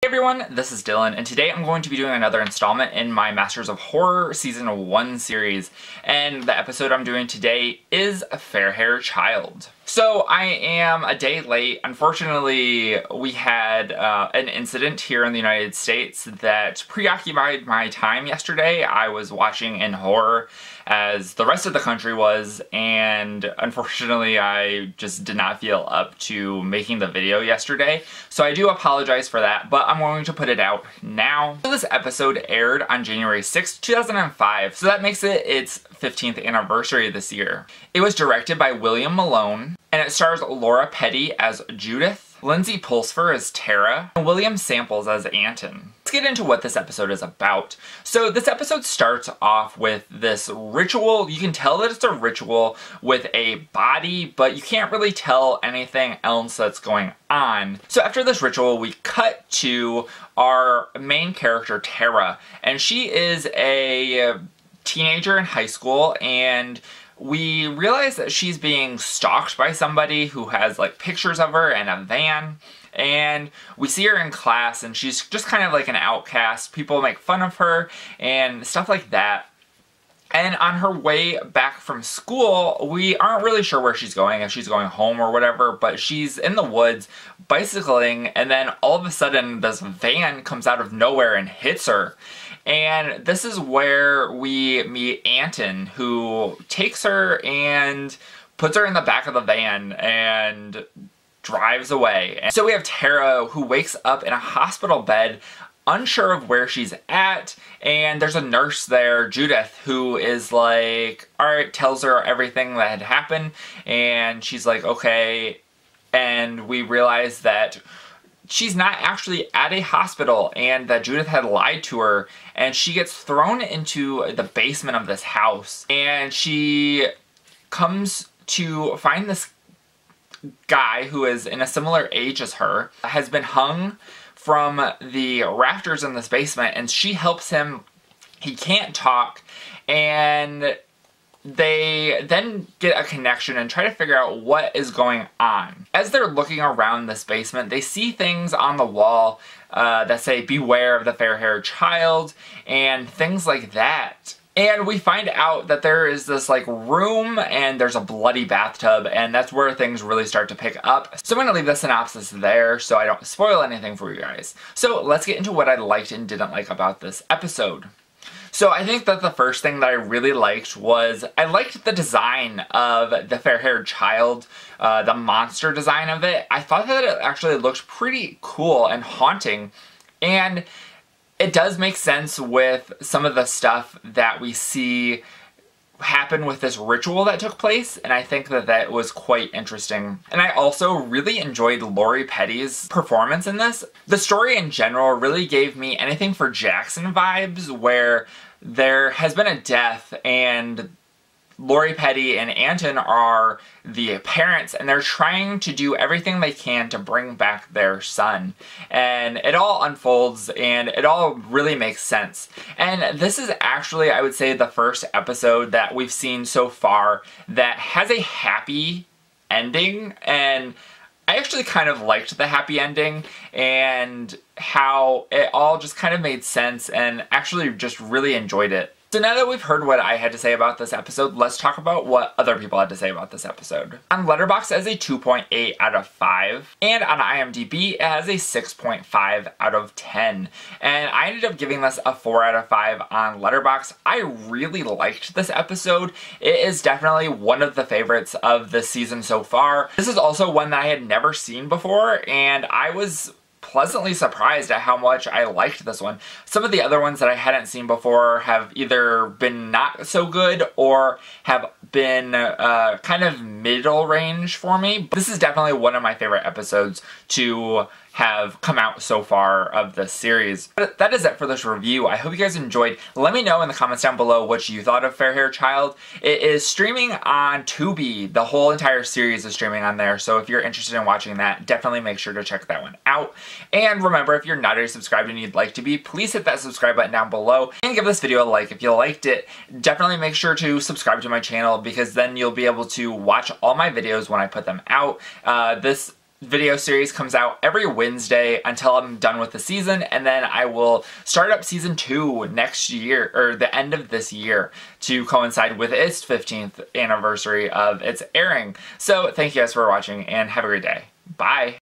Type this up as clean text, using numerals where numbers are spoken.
Hey everyone, this is Dylan, and today I'm going to be doing another installment in my Masters of Horror Season 1 series, and the episode I'm doing today is A Fair Hair Child. So I am a day late. Unfortunately, we had an incident here in the United States that preoccupied my time yesterday. I was watching in horror as the rest of the country was, and unfortunately I just did not feel up to making the video yesterday. So I do apologize for that, but I'm going to put it out now. So this episode aired on January 6th, 2005, so that makes it its 15th anniversary this year. It was directed by William Malone, and it stars Laura Petty as Judith, Lindsay Pulsfer as Tara, and William Samples as Anton. Let's get into what this episode is about. So this episode starts off with this ritual. You can tell that it's a ritual with a body, but you can't really tell anything else that's going on. So after this ritual, we cut to our main character, Tara, and she is a teenager in high school, and we realize that she's being stalked by somebody who has like pictures of her in a van, and we see her in class and she's just kind of like an outcast. People make fun of her and stuff like that. And on her way back from school, we aren't really sure where she's going, if she's going home or whatever, but she's in the woods bicycling, and then all of a sudden this van comes out of nowhere and hits her. And this is where we meet Anton, who takes her and puts her in the back of the van and drives away. And so we have Tara, who wakes up in a hospital bed, unsure of where she's at, and there's a nurse there, Judith, who is like, alright, tells her everything that had happened, and she's like, okay, and we realize that she's not actually at a hospital and that Judith had lied to her, and she gets thrown into the basement of this house, and she comes to find this guy who is in a similar age as her, has been hung from the rafters in this basement, and she helps him. He can't talk, and they then get a connection and try to figure out what is going on. As they're looking around this basement, they see things on the wall that say, "Beware of the fair-haired child," and things like that. And we find out that there is this like room and there's a bloody bathtub, and that's where things really start to pick up. So I'm going to leave the synopsis there so I don't spoil anything for you guys. So let's get into what I liked and didn't like about this episode. So I think that the first thing that I really liked was, I liked the design of the fair-haired child, the monster design of it. I thought that it actually looked pretty cool and haunting, and it does make sense with some of the stuff that we see happen with this ritual that took place, and I think that that was quite interesting. And I also really enjoyed Lori Petty's performance in this. The story in general really gave me Anything for Jackson vibes, where there has been a death and Lori Petty and Anton are the parents, and they're trying to do everything they can to bring back their son. And it all unfolds, and it all really makes sense. And this is actually, I would say, the first episode that we've seen so far that has a happy ending, and I actually kind of liked the happy ending and how it all just kind of made sense, and actually just really enjoyed it. So now that we've heard what I had to say about this episode, let's talk about what other people had to say about this episode. On Letterboxd, it has a 2.8 out of 5, and on IMDb, it has a 6.5 out of 10. And I ended up giving this a 4 out of 5 on Letterboxd. I really liked this episode. It is definitely one of the favorites of this season so far. This is also one that I had never seen before, and I was pleasantly surprised at how much I liked this one. Some of the other ones that I hadn't seen before have either been not so good or have been kind of middle range for me. This is definitely one of my favorite episodes to have come out so far of this series. But that is it for this review. I hope you guys enjoyed. Let me know in the comments down below what you thought of Fair Hair Child. It is streaming on Tubi. The whole entire series is streaming on there, so if you're interested in watching that, definitely make sure to check that one out. And remember, if you're not already subscribed and you'd like to be, please hit that subscribe button down below and give this video a like if you liked it. Definitely make sure to subscribe to my channel, because then you'll be able to watch all my videos when I put them out. This video series comes out every Wednesday until I'm done with the season, and then I will start up season 2 next year, or the end of this year, to coincide with its 15th anniversary of its airing. So thank you guys for watching, and have a great day. Bye!